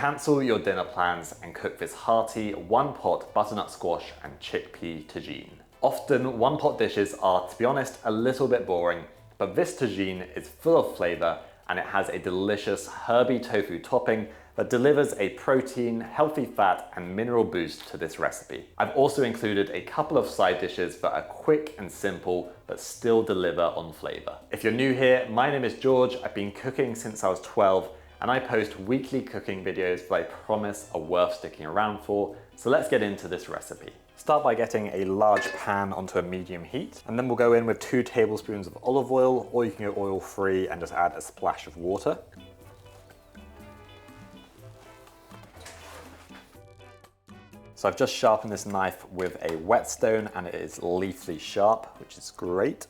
Cancel your dinner plans and cook this hearty one-pot butternut squash and chickpea tagine. Often one-pot dishes are, to be honest, a little bit boring, but this tagine is full of flavour and it has a delicious herby tofu topping that delivers a protein, healthy fat and mineral boost to this recipe. I've also included a couple of side dishes that are quick and simple but still deliver on flavour. If you're new here, my name is George. I've been cooking since I was 12 and I post weekly cooking videos that I promise are worth sticking around for. So let's get into this recipe. Start by getting a large pan onto a medium heat, and then we'll go in with 2 tablespoons of olive oil, or you can go oil free and just add a splash of water. So I've just sharpened this knife with a whetstone and it is leafly sharp, which is great.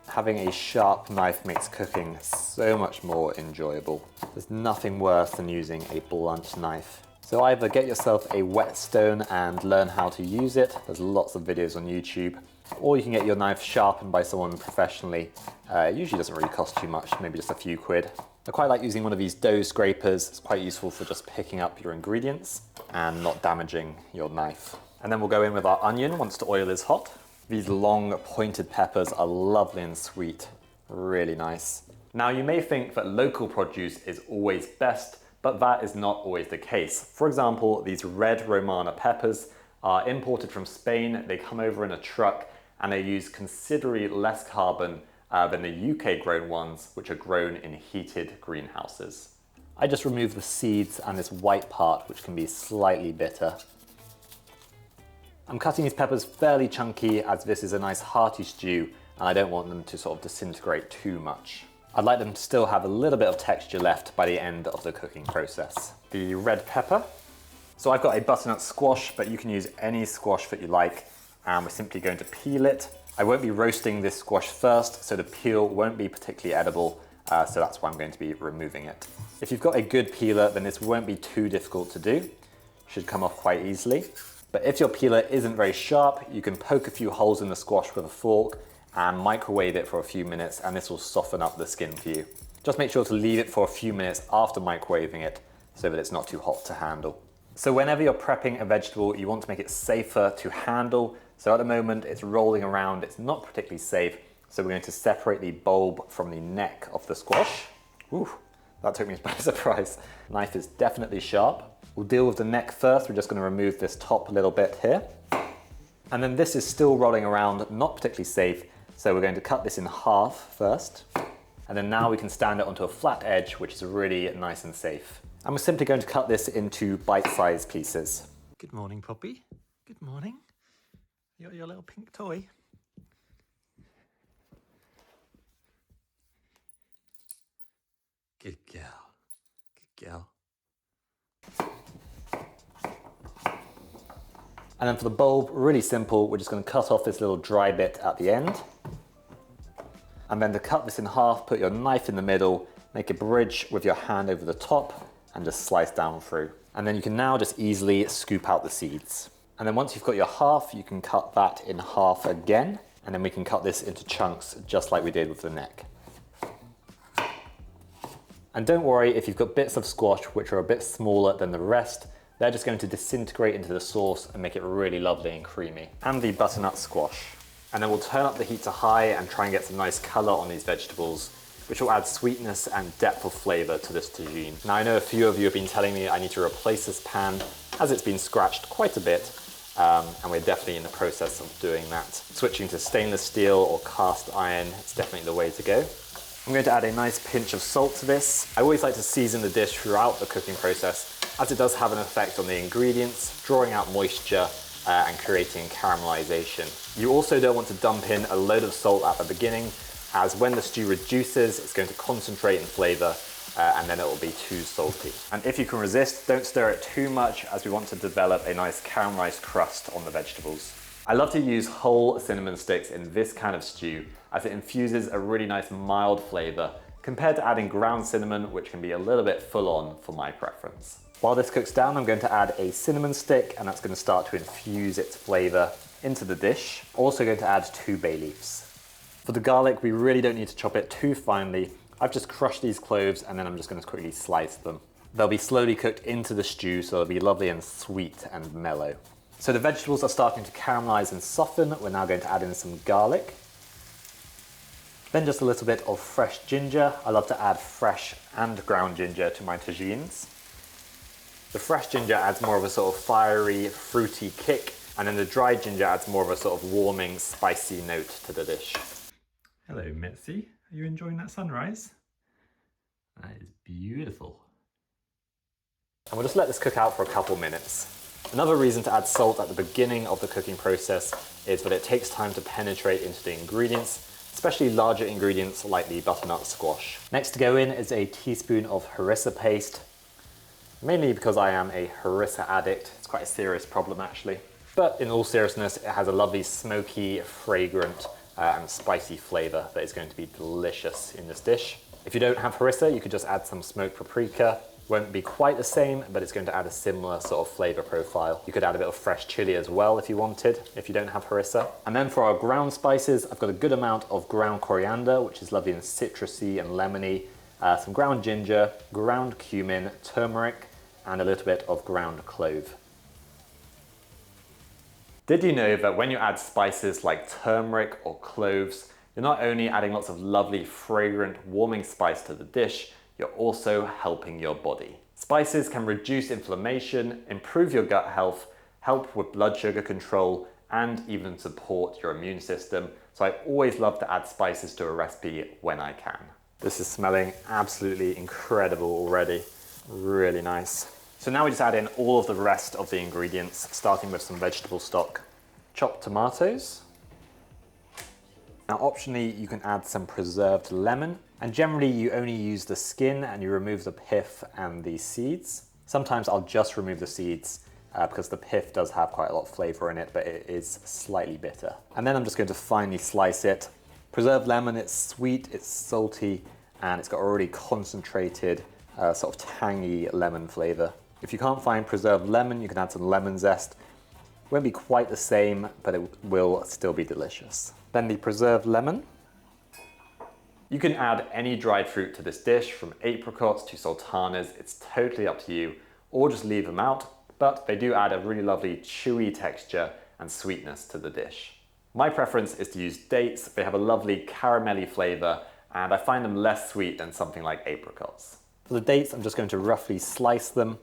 Having a sharp knife makes cooking so much more enjoyable. There's nothing worse than using a blunt knife. So either get yourself a whetstone and learn how to use it. There's lots of videos on YouTube. Or you can get your knife sharpened by someone professionally. It usually doesn't really cost too much, maybe just a few quid. I quite like using one of these dough scrapers. It's quite useful for just picking up your ingredients and not damaging your knife. And then we'll go in with our onion once the oil is hot. These long pointed peppers are lovely and sweet, really nice. Now you may think that local produce is always best, but that is not always the case. For example, these red Romana peppers are imported from Spain. They come over in a truck and they use considerably less carbon than the UK grown ones, which are grown in heated greenhouses. I just remove the seeds and this white part, which can be slightly bitter. I'm cutting these peppers fairly chunky as this is a nice hearty stew and I don't want them to sort of disintegrate too much. I'd like them to still have a little bit of texture left by the end of the cooking process. The red pepper. So I've got a butternut squash, but you can use any squash that you like, and we're simply going to peel it. I won't be roasting this squash first, so the peel won't be particularly edible, so that's why I'm going to be removing it. If you've got a good peeler, then this won't be too difficult to do. Should come off quite easily. But if your peeler isn't very sharp, you can poke a few holes in the squash with a fork and microwave it for a few minutes, and this will soften up the skin for you. Just make sure to leave it for a few minutes after microwaving it so that it's not too hot to handle. So whenever you're prepping a vegetable, you want to make it safer to handle. So at the moment it's rolling around, it's not particularly safe. So we're going to separate the bulb from the neck of the squash. Ooh, that took me by surprise. Knife is definitely sharp. We'll deal with the neck first. We're just going to remove this top little bit here. And then this is still rolling around, not particularly safe. So we're going to cut this in half first. And then now we can stand it onto a flat edge, which is really nice and safe. And we're simply going to cut this into bite-sized pieces. Good morning, Poppy. Good morning. You got your little pink toy. Good girl. Good girl. And then for the bulb, really simple, we're just going to cut off this little dry bit at the end. And then to cut this in half, put your knife in the middle, make a bridge with your hand over the top, and just slice down through. And then you can now just easily scoop out the seeds. And then once you've got your half, you can cut that in half again, and then we can cut this into chunks just like we did with the neck. And don't worry if you've got bits of squash which are a bit smaller than the rest. They're just going to disintegrate into the sauce and make it really lovely and creamy. And the butternut squash. And then we'll turn up the heat to high and try and get some nice color on these vegetables, which will add sweetness and depth of flavor to this tagine. Now I know a few of you have been telling me I need to replace this pan as it's been scratched quite a bit, and we're definitely in the process of doing that. Switching to stainless steel or cast iron is definitely the way to go. I'm going to add a nice pinch of salt to this. I always like to season the dish throughout the cooking process, as it does have an effect on the ingredients, drawing out moisture and creating caramelization. You also don't want to dump in a load of salt at the beginning, as when the stew reduces, it's going to concentrate in flavor and then it will be too salty. And if you can resist, don't stir it too much, as we want to develop a nice caramelized crust on the vegetables. I love to use whole cinnamon sticks in this kind of stew, as it infuses a really nice mild flavor compared to adding ground cinnamon, which can be a little bit full on for my preference. While this cooks down, I'm going to add a cinnamon stick, and that's going to start to infuse its flavor into the dish. Also going to add 2 bay leaves. For the garlic, we really don't need to chop it too finely. I've just crushed these cloves and then I'm just going to quickly slice them. They'll be slowly cooked into the stew, so they'll be lovely and sweet and mellow. So the vegetables are starting to caramelize and soften. We're now going to add in some garlic. Then just a little bit of fresh ginger. I love to add fresh and ground ginger to my tagines. The fresh ginger adds more of a sort of fiery, fruity kick, and then the dried ginger adds more of a sort of warming, spicy note to the dish. Hello, Mitzi. Are you enjoying that sunrise? That is beautiful. And we'll just let this cook out for a couple minutes. Another reason to add salt at the beginning of the cooking process is that it takes time to penetrate into the ingredients, especially larger ingredients like the butternut squash. Next to go in is a teaspoon of Harissa paste, mainly because I am a Harissa addict. It's quite a serious problem actually. But in all seriousness, it has a lovely smoky, fragrant and spicy flavor that is going to be delicious in this dish. If you don't have Harissa, you could just add some smoked paprika. Won't be quite the same, but it's going to add a similar sort of flavor profile. You could add a bit of fresh chili as well if you wanted, if you don't have Harissa. And then for our ground spices, I've got a good amount of ground coriander, which is lovely and citrusy and lemony, some ground ginger, ground cumin, turmeric, and a little bit of ground clove. Did you know that when you add spices like turmeric or cloves, you're not only adding lots of lovely, fragrant, warming spice to the dish, you're also helping your body. Spices can reduce inflammation, improve your gut health, help with blood sugar control, and even support your immune system. So I always love to add spices to a recipe when I can. This is smelling absolutely incredible already. Really nice. So now we just add in all of the rest of the ingredients, starting with some vegetable stock. Chopped tomatoes. Now optionally, you can add some preserved lemon, and generally you only use the skin and you remove the pith and the seeds. Sometimes I'll just remove the seeds because the pith does have quite a lot of flavor in it, but it is slightly bitter. And then I'm just going to finely slice it. Preserved lemon, it's sweet, it's salty, and it's got a really concentrated sort of tangy lemon flavor. If you can't find preserved lemon, you can add some lemon zest. It won't be quite the same, but it will still be delicious. Then the preserved lemon. You can add any dried fruit to this dish, from apricots to sultanas. It's totally up to you, or just leave them out, but they do add a really lovely chewy texture and sweetness to the dish. My preference is to use dates. They have a lovely caramelly flavor, and I find them less sweet than something like apricots. For the dates, I'm just going to roughly slice them.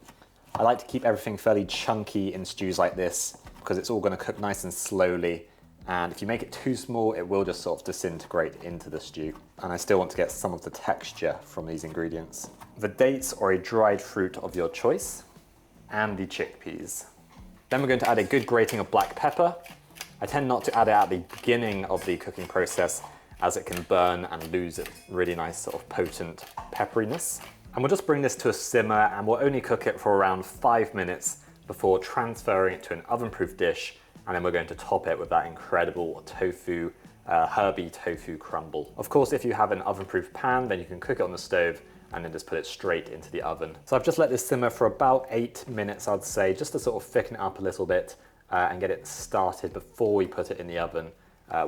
I like to keep everything fairly chunky in stews like this because it's all going to cook nice and slowly. And if you make it too small, it will just sort of disintegrate into the stew. And I still want to get some of the texture from these ingredients. The dates or a dried fruit of your choice, and the chickpeas. Then we're going to add a good grating of black pepper. I tend not to add it at the beginning of the cooking process as it can burn and lose a really nice sort of potent pepperiness. And we'll just bring this to a simmer and we'll only cook it for around 5 minutes before transferring it to an oven-proof dish. And then we're going to top it with that incredible tofu, herby tofu crumble. Of course, if you have an oven-proof pan, then you can cook it on the stove and then just put it straight into the oven. So I've just let this simmer for about 8 minutes, I'd say, just to sort of thicken it up a little bit and get it started before we put it in the oven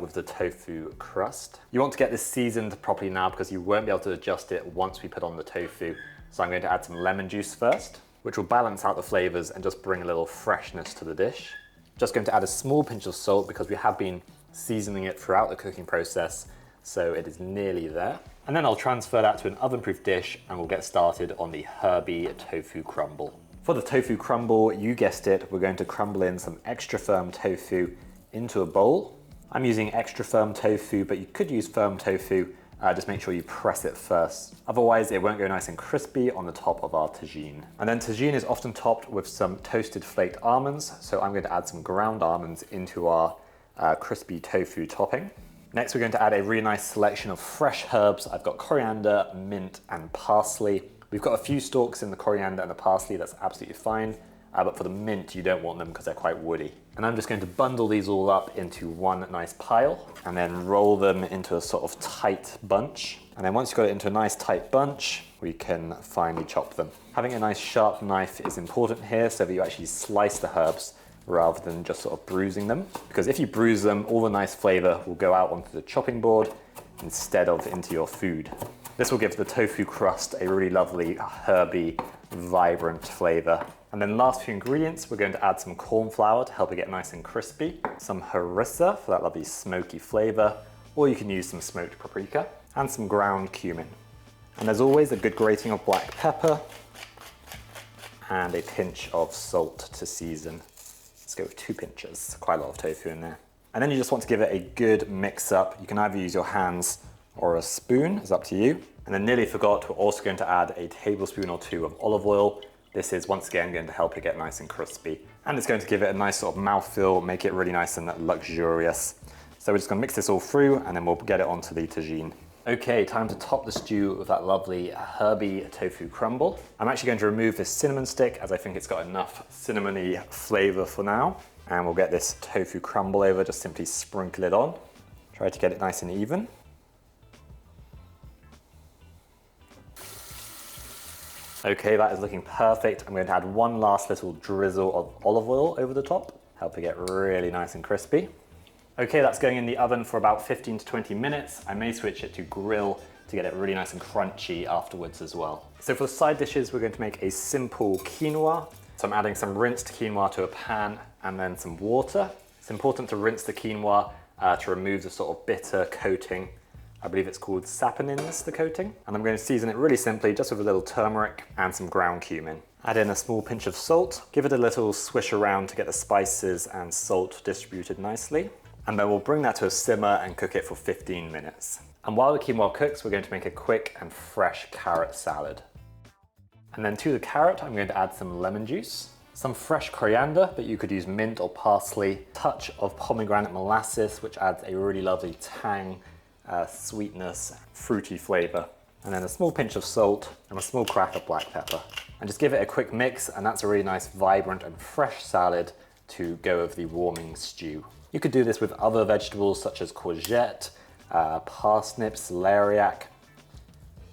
with the tofu crust. You want to get this seasoned properly now because you won't be able to adjust it once we put on the tofu. So I'm going to add some lemon juice first, which will balance out the flavors and just bring a little freshness to the dish. Just going to add a small pinch of salt because we have been seasoning it throughout the cooking process, so it is nearly there. And then I'll transfer that to an oven-proof dish and we'll get started on the herby tofu crumble. For the tofu crumble, you guessed it, we're going to crumble in some extra firm tofu into a bowl. I'm using extra firm tofu, but you could use firm tofu. Just make sure you press it first. Otherwise, it won't go nice and crispy on the top of our tagine. And then tagine is often topped with some toasted flaked almonds. So I'm going to add some ground almonds into our crispy tofu topping. Next, we're going to add a really nice selection of fresh herbs. I've got coriander, mint, and parsley. We've got a few stalks in the coriander and the parsley, that's absolutely fine. But for the mint, you don't want them because they're quite woody. And I'm just going to bundle these all up into one nice pile and then roll them into a sort of tight bunch. And then once you've got it into a nice tight bunch, we can finely chop them. Having a nice sharp knife is important here so that you actually slice the herbs rather than just sort of bruising them. Because if you bruise them, all the nice flavor will go out onto the chopping board instead of into your food. This will give the tofu crust a really lovely herby vibrant flavor. And then last few ingredients, we're going to add some corn flour to help it get nice and crispy, some harissa for that lovely smoky flavor, or you can use some smoked paprika, and some ground cumin. And as always, a good grating of black pepper, and a pinch of salt to season. Let's go with 2 pinches, quite a lot of tofu in there. And then you just want to give it a good mix up. You can either use your hands or a spoon, it's up to you. And then nearly forgot, we're also going to add a tablespoon or 2 of olive oil. This is once again going to help it get nice and crispy. And it's going to give it a nice sort of mouthfeel, make it really nice and luxurious. So we're just gonna mix this all through and then we'll get it onto the tagine. Okay, time to top the stew with that lovely herby tofu crumble. I'm actually going to remove this cinnamon stick as I think it's got enough cinnamony flavor for now. And we'll get this tofu crumble over, just simply sprinkle it on. Try to get it nice and even. Okay, that is looking perfect. I'm going to add one last little drizzle of olive oil over the top, help it get really nice and crispy. Okay, that's going in the oven for about 15 to 20 minutes. I may switch it to grill to get it really nice and crunchy afterwards as well. So for the side dishes, we're going to make a simple quinoa. So I'm adding some rinsed quinoa to a pan and then some water. It's important to rinse the quinoa to remove the sort of bitter coating. I believe it's called saponins, the coating. And I'm going to season it really simply, just with a little turmeric and some ground cumin. Add in a small pinch of salt, give it a little swish around to get the spices and salt distributed nicely. And then we'll bring that to a simmer and cook it for 15 minutes. And while the quinoa cooks, we're going to make a quick and fresh carrot salad. And then to the carrot, I'm going to add some lemon juice, some fresh coriander, but you could use mint or parsley, touch of pomegranate molasses, which adds a really lovely tang, sweetness, fruity flavor. And then a small pinch of salt and a small crack of black pepper. And just give it a quick mix, and that's a really nice, vibrant and fresh salad to go over the warming stew. You could do this with other vegetables such as courgette, parsnips, celeriac.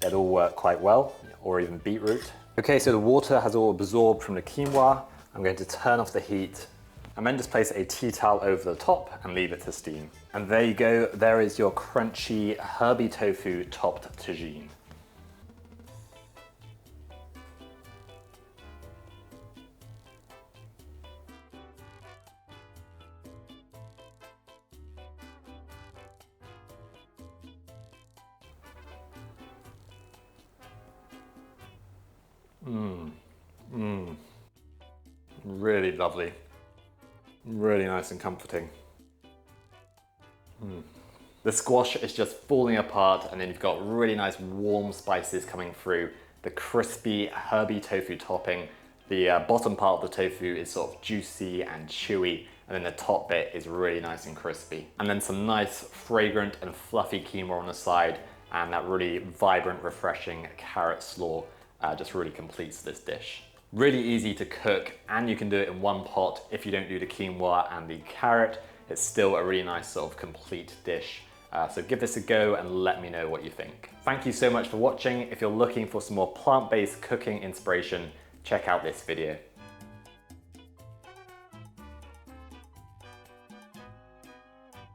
They'd all work quite well, or even beetroot. Okay, so the water has all absorbed from the quinoa. I'm going to turn off the heat and then just place a tea towel over the top and leave it to steam. And there you go, there is your crunchy herby tofu topped tagine. Really lovely. Really nice and comforting. The squash is just falling apart, and then you've got really nice warm spices coming through. The crispy herby tofu topping. The bottom part of the tofu is sort of juicy and chewy, and then the top bit is really nice and crispy. And then some nice fragrant and fluffy quinoa on the side, and that really vibrant, refreshing carrot slaw just really completes this dish. Really easy to cook, and you can do it in one pot. If you don't do the quinoa and the carrot, it's still a really nice sort of complete dish. So give this a go and let me know what you think. Thank you so much for watching. If you're looking for some more plant-based cooking inspiration, check out this video.